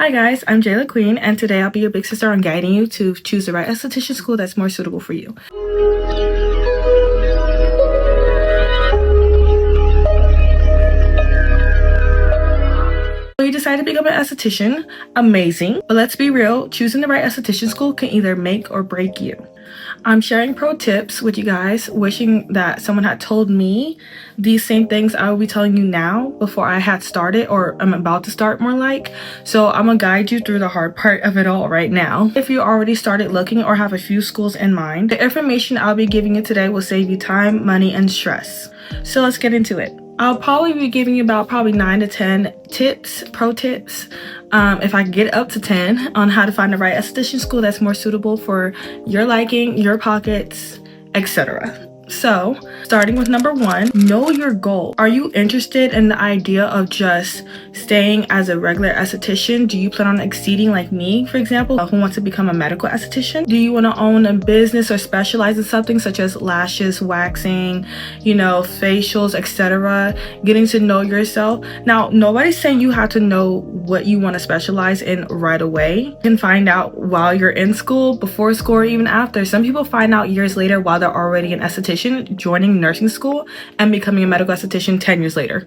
Hi guys, I'm Jeila Queen, and today I'll be your big sister on guiding you to choose the right esthetician school that's more suitable for you. So you decided to become an esthetician, amazing. But let's be real, choosing the right esthetician school can either make or break you. I'm sharing pro tips with you guys, wishing that someone had told me these same things I will be telling you now before I had started, or I'm about to start more like. So I'm gonna guide you through the hard part of it all right now. If you already started looking or have a few schools in mind, the information I'll be giving you today will save you time, money, and stress. So let's get into it. I'll probably be giving you about 9 to 10 tips, pro tips, if I get up to 10, on how to find the right esthetician school that's more suitable for your liking, your pockets, etc. So, starting with number 1, know your goal. Are you interested in the idea of just staying as a regular esthetician? Do you plan on exceeding, like me, for example, who wants to become a medical esthetician? Do you want to own a business or specialize in something such as lashes, waxing, facials, etc.? Getting to know yourself. Now, nobody's saying you have to know what you want to specialize in right away. You can find out while you're in school, before school, or even after. Some people find out years later while they're already an esthetician, joining nursing school and becoming a medical esthetician 10 years later.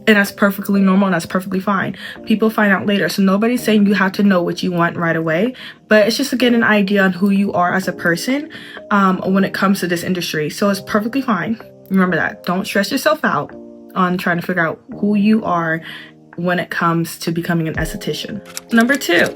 And that's perfectly normal and that's perfectly fine. People find out later. So nobody's saying you have to know what you want right away, but it's just to get an idea on who you are as a person when it comes to this industry. So it's perfectly fine. Remember that. Don't stress yourself out on trying to figure out who you are when it comes to becoming an esthetician. Number 2,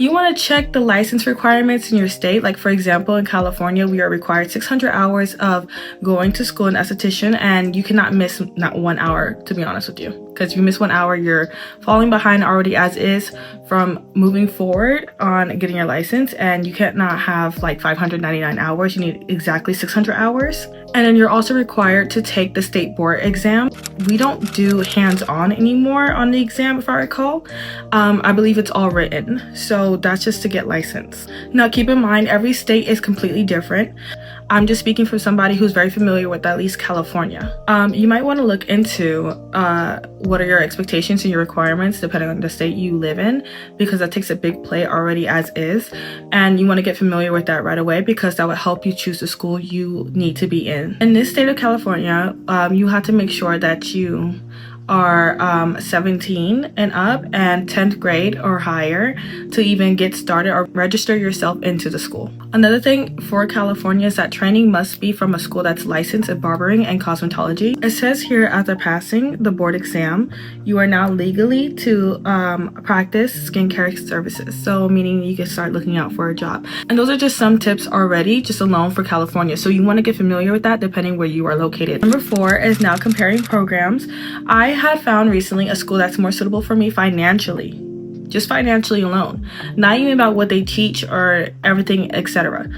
you want to check the license requirements in your state. Like, for example, in California, we are required 600 hours of going to school in esthetician, and you cannot miss not 1 hour, to be honest with you. Because if you miss 1 hour, you're falling behind already as is from moving forward on getting your license, and you cannot have like 599 hours. You need exactly 600 hours. And then you're also required to take the state board exam. We don't do hands-on anymore on the exam, if I recall. I believe it's all written. So that's just to get licensed. Now, keep in mind, every state is completely different. I'm just speaking from somebody who's very familiar with at least California. You might want to look into what are your expectations and your requirements depending on the state you live in, because that takes a big play already as is. And you want to get familiar with that right away, because that will help you choose the school you need to be in. In this state of California, you have to make sure that you are 17 and up and 10th grade or higher to even get started or register yourself into the school. Another thing for California is that training must be from a school that's licensed in barbering and cosmetology. It says here, after passing the board exam, you are now legally to practice skincare services. So meaning you can start looking out for a job. And those are just some tips already, just alone for California. So you want to get familiar with that depending where you are located. Number 4 is now comparing programs. I had found recently a school that's more suitable for me financially. Just financially alone, not even about what they teach or everything, etc.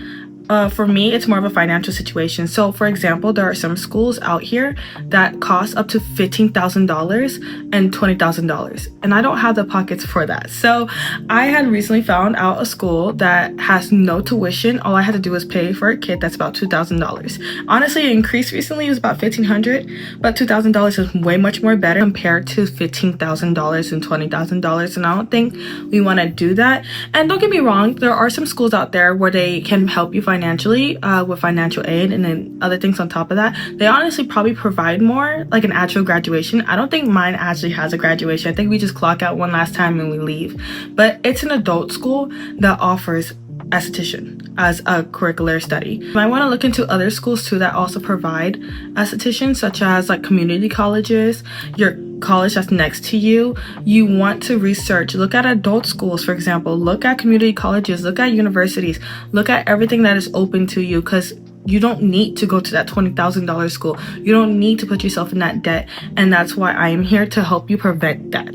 For me, it's more of a financial situation. So, for example, there are some schools out here that cost up to $15,000 and $20,000, and I don't have the pockets for that. So, I had recently found out a school that has no tuition. All I had to do was pay for a kit. That's about $2,000. Honestly, it increased recently. It was about $1,500, but $2,000 is way much more better compared to $15,000 and $20,000. And I don't think we want to do that. And don't get me wrong, there are some schools out there where they can help you financially with financial aid and then other things on top of that. They honestly probably provide more, like an actual graduation. I don't think mine actually has a graduation. I think we just clock out one last time and we leave. But it's an adult school that offers esthetician as a curricular study. You might want to look into other schools too that also provide estheticians, such as like community colleges, your college that's next to you. You want to research, look at adult schools, for example, look at community colleges, look at universities, look at everything that is open to you, because you don't need to go to that $20,000 school. You don't need to put yourself in that debt. And that's why I am here to help you prevent that.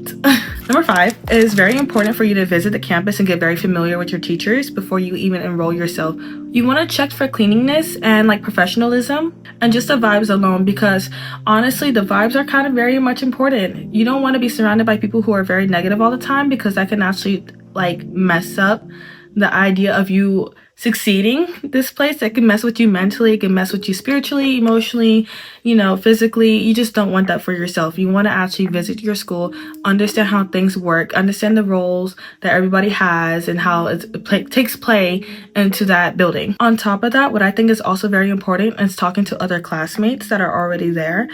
Number 5, it is very important for you to visit the campus and get very familiar with your teachers before you even enroll yourself. You want to check for cleanliness and like professionalism and just the vibes alone, because honestly, the vibes are kind of very much important. You don't want to be surrounded by people who are very negative all the time, because that can actually like mess up the idea of you succeeding this place. That can mess with you mentally, it can mess with you spiritually, emotionally, you know, physically. You just don't want that for yourself. You want to actually visit your school, understand how things work, understand the roles that everybody has and how it takes play into that building. On top of that, what I think is also very important is talking to other classmates that are already there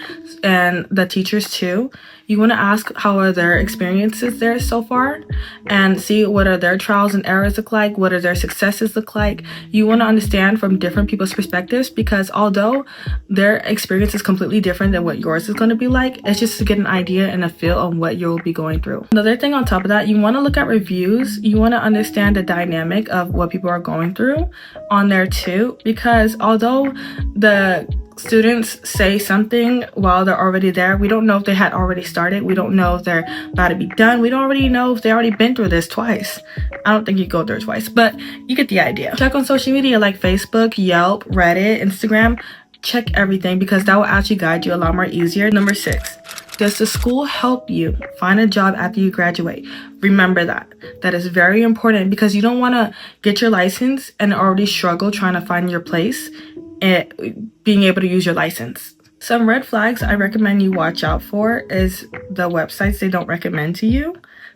and the teachers too. You want to ask how are their experiences there so far and see what are their trials and errors look like, what are their successes look like. You want to understand from different people's perspectives, because although their experience is completely different than what yours is going to be like, it's just to get an idea and a feel on what you'll be going through. Another thing on top of that, you want to look at reviews. You want to understand the dynamic of what people are going through on there too, because although the students say something while they're already there, we don't know if they had already started. We don't know if they're about to be done. We don't already know if they already been through this twice. I don't think you go through it twice, but you get the idea. Check on social media like Facebook, Yelp, Reddit, Instagram. Check everything, because that will actually guide you a lot more easier. Number 6, does the school help you find a job after you graduate? Remember that. That is very important, because you don't want to get your license and already struggle trying to find your place and being able to use your license. Some red flags I recommend you watch out for is the websites they don't recommend to you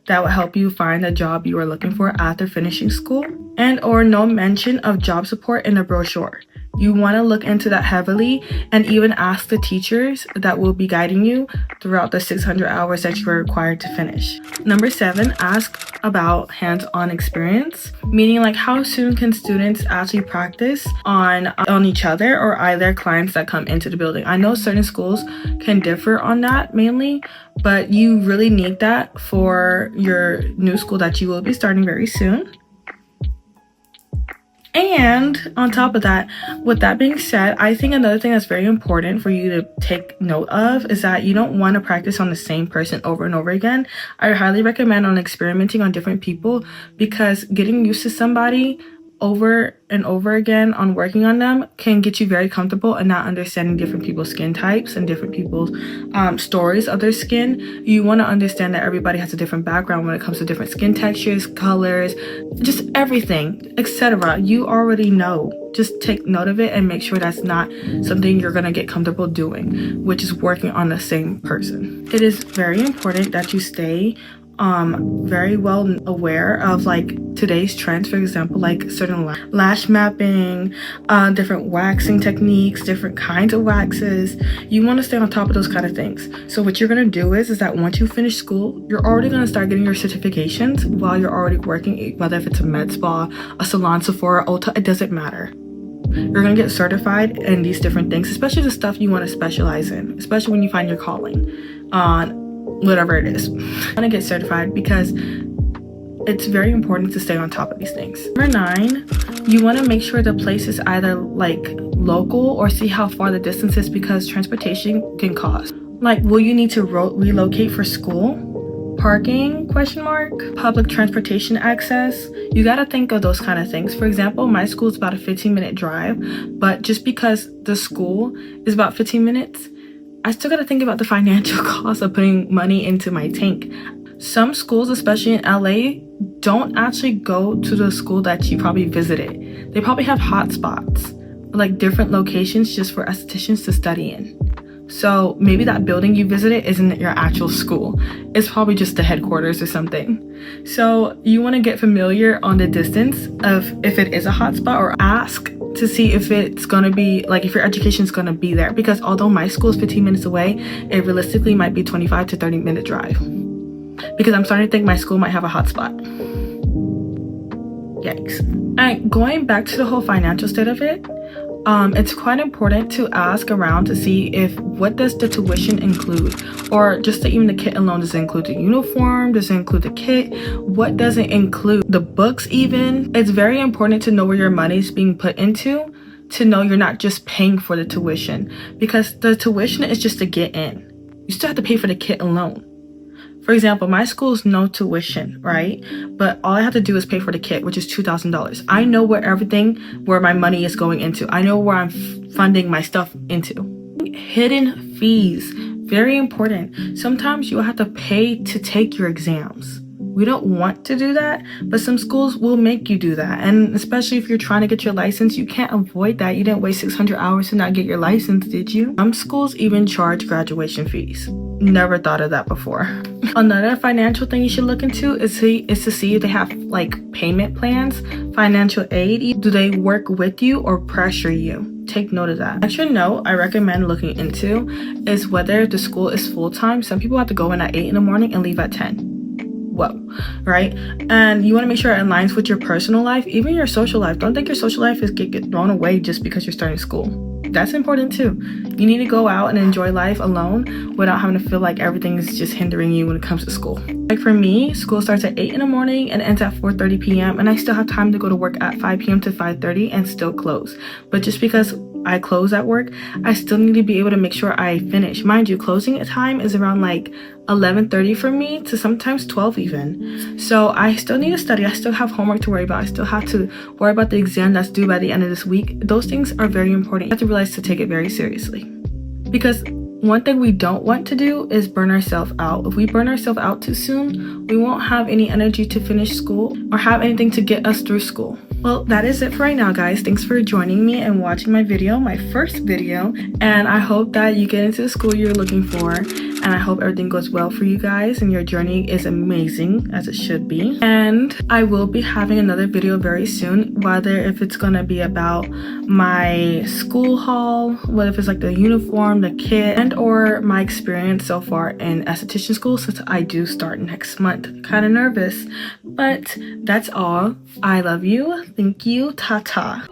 that will help you find the job you are looking for after finishing school, and or no mention of job support in the brochure. You want to look into that heavily and even ask the teachers that will be guiding you throughout the 600 hours that you are required to finish. Number 7, ask about hands-on experience, meaning like how soon can students actually practice on each other or either clients that come into the building. I know certain schools can differ on that mainly, but you really need that for your new school that you will be starting very soon. And on top of that, with that being said, I think another thing that's very important for you to take note of is that you don't want to practice on the same person over and over again. I highly recommend on experimenting on different people, because getting used to somebody over and over again on working on them can get you very comfortable and not understanding different people's skin types and different people's stories of their skin. You want to understand that everybody has a different background when it comes to different skin textures, colors, just everything, etc. You already know. Just take note of it and make sure that's not something you're going to get comfortable doing, which is working on the same person. It is very important that you stay very well aware of like today's trends, for example, like certain lash mapping, different waxing techniques, different kinds of waxes. You want to stay on top of those kind of things. So what you're going to do is that once you finish school, you're already going to start getting your certifications while you're already working, whether if it's a med spa, a salon, Sephora, Ulta, it doesn't matter. You're going to get certified in these different things, especially the stuff you want to specialize in, especially when you find your calling on whatever it is. I want to get certified because it's very important to stay on top of these things. Number 9, you want to make sure the place is either like local or see how far the distance is, because transportation can cost. Like, will you need to relocate for school? Parking, ? Public transportation access. You got to think of those kind of things. For example, my school is about a 15-minute drive, but just because the school is about 15 minutes, I still got to think about the financial cost of putting money into my tank. Some schools, especially in LA, don't actually go to the school that you probably visited. They probably have hotspots, like different locations just for estheticians to study in. So maybe that building you visited isn't your actual school. It's probably just the headquarters or something. So you want to get familiar on the distance of if it is a hotspot, or ask to see if it's going to be like if your education is going to be there, because although my school is 15 minutes away, it realistically might be 25 to 30-minute drive, because I'm starting to think my school might have a hotspot. Yikes. And going back to the whole financial state of it, it's quite important to ask around to see if what does the tuition include, or just even the kit alone. Does it include the uniform? Does it include the kit? What does it include? The books even? It's very important to know where your money is being put into, to know you're not just paying for the tuition, because the tuition is just to get in. You still have to pay for the kit alone. For example, my school is no tuition, right? But all I have to do is pay for the kit, which is $2,000. I know where my money is going into. I know where I'm funding my stuff into. Hidden fees, very important. Sometimes you'll have to pay to take your exams. We don't want to do that, but some schools will make you do that. And especially if you're trying to get your license, you can't avoid that. You didn't waste 600 hours to not get your license, did you? Some schools even charge graduation fees. Never thought of that before. Another financial thing you should look into is to see if they have like payment plans, financial aid. Do they work with you or pressure you? Take note of that. Extra note I recommend looking into is whether the school is full-time. Some people have to go in at 8 in the morning and leave at 10. Whoa, right? And you want to make sure it aligns with your personal life, even your social life. Don't think your social life is get thrown away just because you're starting school. That's important too. You need to go out and enjoy life alone without having to feel like everything is just hindering you when it comes to school. Like for me, school starts at 8 in the morning and ends at 4:30 p.m. and I still have time to go to work at 5 p.m. to 5:30 and still close. But just because I close at work, I still need to be able to make sure I finish. Mind you, closing time is around like 11:30 for me to sometimes 12 even. So I still need to study. I still have homework to worry about. I still have to worry about the exam that's due by the end of this week. Those things are very important. You have to realize to take it very seriously. Because one thing we don't want to do is burn ourselves out. If we burn ourselves out too soon, we won't have any energy to finish school or have anything to get us through school. Well, that is it for right now, guys. Thanks for joining me and watching my video, my first video. And I hope that you get into the school you're looking for. And I hope everything goes well for you guys and your journey is amazing as it should be. And I will be having another video very soon, whether if it's gonna be about my school haul, what if it's like the uniform, the kit, and or my experience so far in esthetician school since I do start next month. Kind of nervous, but that's all. I love you. Thank you. Ta-ta.